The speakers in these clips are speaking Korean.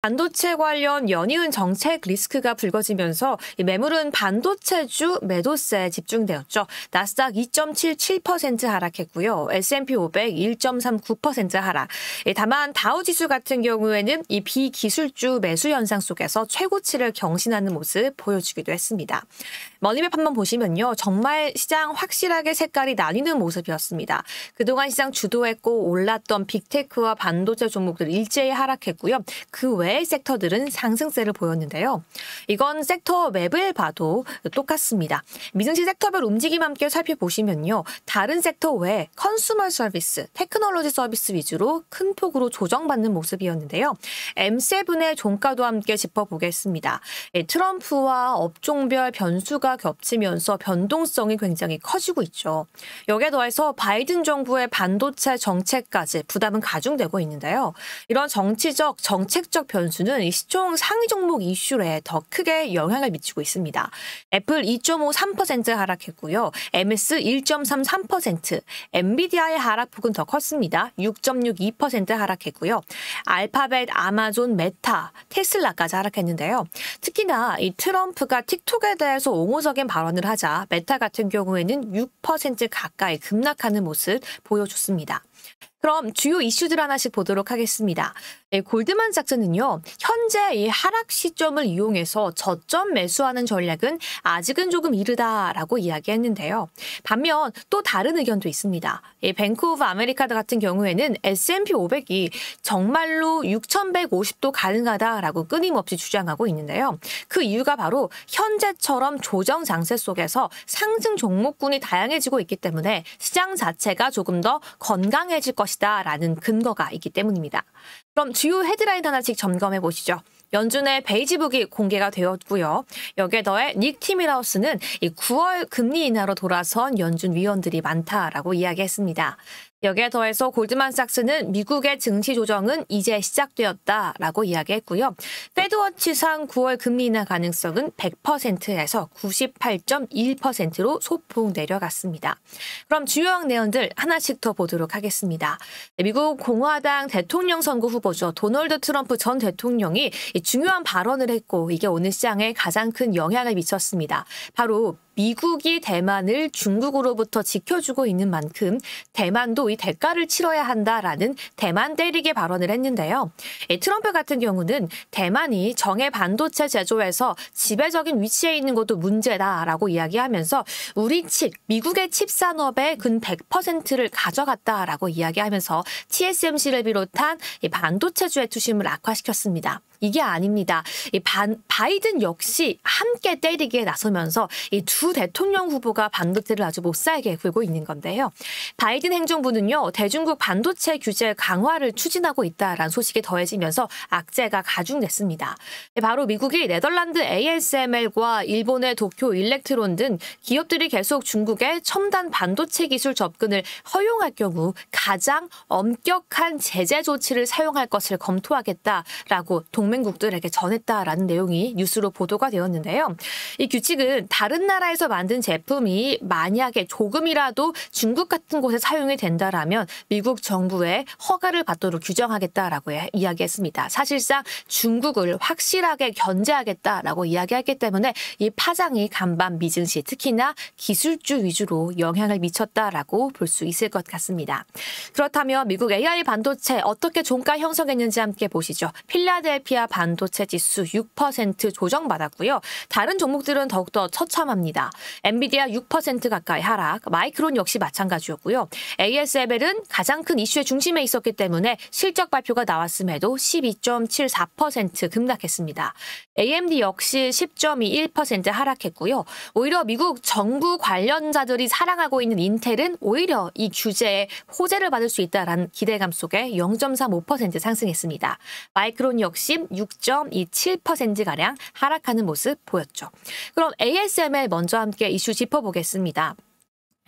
반도체 관련 연이은 정책 리스크가 불거지면서 매물은 반도체주 매도세에 집중되었죠. 나스닥 2.77% 하락했고요. S&P 500 1.39% 하락. 다만 다우지수 같은 경우에는 이 비기술주 매수 현상 속에서 최고치를 경신하는 모습 보여주기도 했습니다. 머니맵 한번 보시면요. 정말 시장 확실하게 색깔이 나뉘는 모습이었습니다. 그동안 시장 주도했고 올랐던 빅테크와 반도체 종목들 일제히 하락했고요. 그 외의 섹터들은 상승세를 보였는데요. 이건 섹터 맵을 봐도 똑같습니다. 미증시 섹터별 움직임 함께 살펴보시면요. 다른 섹터 외에 컨슈머 서비스, 테크놀로지 서비스 위주로 큰 폭으로 조정받는 모습이었는데요. M7의 종가도 함께 짚어보겠습니다. 트럼프와 업종별 변수가 겹치면서 변동성이 굉장히 커지고 있죠. 여기에 더해서 바이든 정부의 반도체 정책까지 부담은 가중되고 있는데요. 이런 정책적 변수는 이 시총 상위 종목 이슈에 더 크게 영향을 미치고 있습니다. 애플 2.53% 하락했고요. MS 1.33%, 엔비디아의 하락폭은 더 컸습니다. 6.62% 하락했고요. 알파벳, 아마존, 메타, 테슬라까지 하락했는데요. 특히나 이 트럼프가 틱톡에 대해서 옹호적인 발언을 하자 메타 같은 경우에는 6% 가까이 급락하는 모습 보여줬습니다. 그럼 주요 이슈들 하나씩 보도록 하겠습니다. 골드만삭스는요. 현재 이 하락 시점을 이용해서 저점 매수하는 전략은 아직은 조금 이르다라고 이야기했는데요. 반면 또 다른 의견도 있습니다. 뱅크 오브 아메리카 같은 경우에는 S&P 500이 정말로 6,150도 가능하다라고 끊임없이 주장하고 있는데요. 그 이유가 바로 현재처럼 조정 장세 속에서 상승 종목군이 다양해지고 있기 때문에 시장 자체가 조금 더 건강해질 것이다라는 근거가 있기 때문입니다. 그럼 주요 헤드라인 하나씩 점검해 보시죠. 연준의 베이지북이 공개가 되었고요. 여기에 더해 닉 티밀하우스는 이 9월 금리 인하로 돌아선 연준 위원들이 많다라고 이야기했습니다. 여기에 더해서 골드만삭스는 미국의 증시 조정은 이제 시작되었다라고 이야기했고요. 페드워치상 9월 금리 인하 가능성은 100%에서 98.1%로 소폭 내려갔습니다. 그럼 주요한 내용들 하나씩 더 보도록 하겠습니다. 미국 공화당 대통령 선거 후보죠. 도널드 트럼프 전 대통령이 중요한 발언을 했고 이게 오늘 시장에 가장 큰 영향을 미쳤습니다. 바로 미국이 대만을 중국으로부터 지켜주고 있는 만큼 대만도 이 대가를 치러야 한다라는 대만 때리기 발언을 했는데요. 트럼프 같은 경우는 대만이 정예 반도체 제조에서 지배적인 위치에 있는 것도 문제다라고 이야기하면서 우리 미국의 칩 산업의 근 100%를 가져갔다라고 이야기하면서 TSMC를 비롯한 이 반도체주의 투심을 악화시켰습니다. 이게 아닙니다. 바이든 역시 함께 때리기에 나서면서 이 두 대통령 후보가 반도체를 아주 못살게 굴고 있는 건데요. 바이든 행정부는요. 대중국 반도체 규제 강화를 추진하고 있다라는 소식이 더해지면서 악재가 가중됐습니다. 바로 미국이 네덜란드 ASML과 일본의 도쿄 일렉트론 등 기업들이 계속 중국의 첨단 반도체 기술 접근을 허용할 경우 가장 엄격한 제재 조치를 사용할 것을 검토하겠다라고 동맹국들에게 전했다라는 내용이 뉴스로 보도가 되었는데요. 이 규칙은 다른 나라에서 만든 제품이 만약에 조금이라도 중국 같은 곳에 사용이 된다라면 미국 정부의 허가를 받도록 규정하겠다라고 이야기했습니다. 사실상 중국을 확실하게 견제하겠다라고 이야기했기 때문에 이 파장이 간밤 미증시 특히나 기술주 위주로 영향을 미쳤다라고 볼 수 있을 것 같습니다. 그렇다면 미국 AI 반도체 어떻게 종가 형성했는지 함께 보시죠. 필라델피아 반도체 지수 6% 조정받았고요. 다른 종목들은 더욱더 처참합니다. 엔비디아 6% 가까이 하락, 마이크론 역시 마찬가지였고요. ASML은 가장 큰 이슈의 중심에 있었기 때문에 실적 발표가 나왔음에도 12.74% 급락했습니다. AMD 역시 10.21% 하락했고요. 오히려 미국 정부 관련자들이 사랑하고 있는 인텔은 오히려 이 규제에 호재를 받을 수 있다는 기대감 속에 0.35% 상승했습니다. 마이크론 역시 6.27%가량 하락하는 모습 보였죠. 그럼 ASML 먼저 함께 이슈 짚어보겠습니다.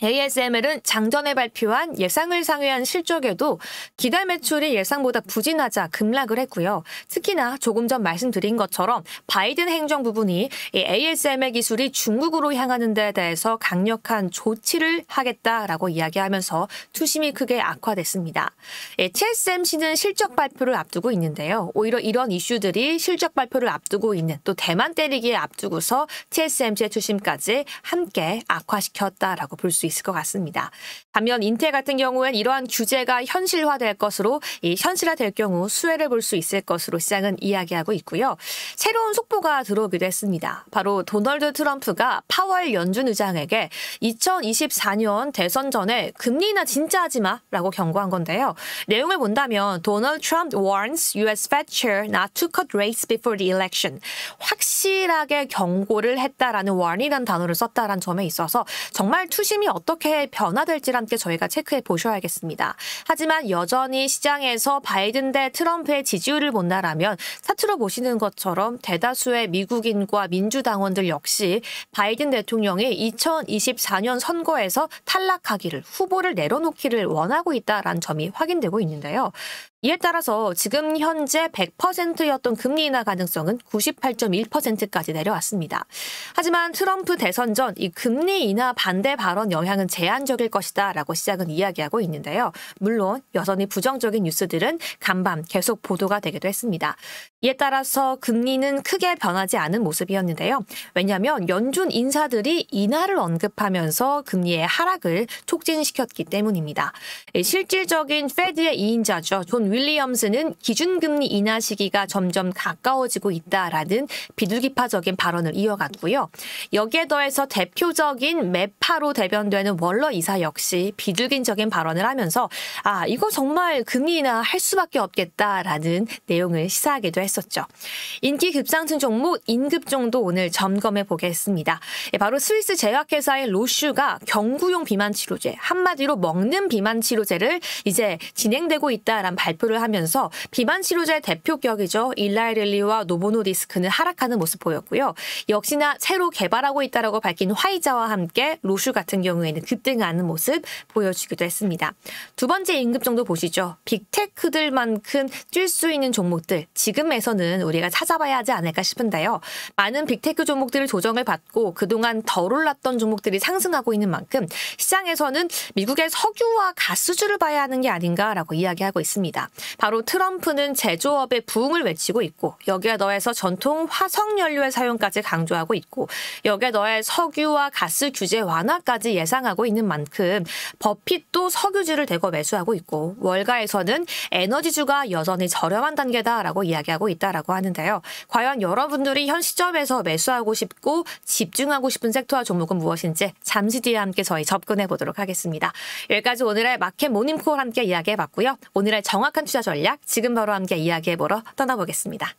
ASML은 장전에 발표한 예상을 상회한 실적에도 기대 매출이 예상보다 부진하자 급락을 했고요. 특히나 조금 전 말씀드린 것처럼 바이든 행정 부분이 이 ASML 기술이 중국으로 향하는 데에 대해서 강력한 조치를 하겠다라고 이야기하면서 투심이 크게 악화됐습니다. TSMC는 실적 발표를 앞두고 있는데요. 오히려 이런 이슈들이 실적 발표를 앞두고 있는 또 대만 때리기에 앞두고서 TSMC의 투심까지 함께 악화시켰다라고 볼 수 있을 것 같습니다. 반면 인텔 같은 경우엔 이러한 규제가 현실화될 것으로 현실화될 경우 수혜를 볼 수 있을 것으로 시장은 이야기하고 있고요. 새로운 속보가 들어오기도 했습니다. 바로 도널드 트럼프가 파월 연준 의장에게 2024년 대선 전에 금리 인하 진짜 하지 마라고 경고한 건데요. 내용을 본다면 Donald Trump warns U.S. Fed Chair not to cut rates before the election. 확실하게 경고를 했다라는 warning이라는 단어를 썼다라는 점에 있어서 정말 투심이 어떻게 변화될지 함께 저희가 체크해 보셔야겠습니다. 하지만 여전히 시장에서 바이든 대 트럼프의 지지율을 본다라면 사투로 보시는 것처럼 대다수의 미국인과 민주당원들 역시 바이든 대통령이 2024년 선거에서 탈락하기를 후보를 내려놓기를 원하고 있다라는 점이 확인되고 있는데요. 이에 따라서 지금 현재 100%였던 금리 인하 가능성은 98.1%까지 내려왔습니다. 하지만 트럼프 대선 전 이 금리 인하 반대 발언 영향은 제한적일 것이다 라고 시장은 이야기하고 있는데요. 물론 여전히 부정적인 뉴스들은 간밤 계속 보도가 되기도 했습니다. 이에 따라서 금리는 크게 변하지 않은 모습이었는데요. 왜냐하면 연준 인사들이 인하를 언급하면서 금리의 하락을 촉진시켰기 때문입니다. 실질적인 페드의 2인자죠. 존 윌리엄스는 기준금리 인하 시기가 점점 가까워지고 있다라는 비둘기파적인 발언을 이어갔고요. 여기에 더해서 대표적인 매파로 대변되는 월러 이사 역시 비둘기적인 발언을 하면서 이거 정말 금리 인하 할 수밖에 없겠다라는 내용을 시사하기도 했었죠. 인기 급상승 종목 인급종도 오늘 점검해 보겠습니다. 바로 스위스 제약회사인 로슈가 경구용 비만치료제, 한마디로 먹는 비만치료제를 이제 진행되고 있다라는 발표를 하면서 비만치료제 대표격이죠. 일라이릴리와 노보노디스크는 하락하는 모습 보였고요. 역시나 새로 개발하고 있다라고 밝힌 화이자와 함께 로슈 같은 경우에는 급등하는 모습 보여주기도 했습니다. 두 번째 임급정도 보시죠. 빅테크들만큼 뛸 수 있는 종목들 지금에서는 우리가 찾아봐야 하지 않을까 싶은데요. 많은 빅테크 종목들을 조정을 받고 그동안 덜 올랐던 종목들이 상승하고 있는 만큼 시장에서는 미국의 석유와 가스주를 봐야 하는 게 아닌가라고 이야기하고 있습니다. 바로 트럼프는 제조업의 부흥을 외치고 있고 여기에 더해서 전통 화석연료의 사용까지 강조하고 있고 여기에 더해 석유와 가스 규제 완화까지 예상하고 있는 만큼 버핏도 석유주를 대거 매수하고 있고 월가에서는 에너지주가 여전히 저렴한 단계다라고 이야기하고 있다라고 하는데요. 과연 여러분들이 현 시점에서 매수하고 싶고 집중하고 싶은 섹터와 종목은 무엇인지 잠시 뒤에 함께 저희 접근해 보도록 하겠습니다. 여기까지 오늘의 마켓 모닝콜 함께 이야기해봤고요. 오늘의 정확한 투자 전략 지금 바로 함께 이야기해보러 떠나보겠습니다.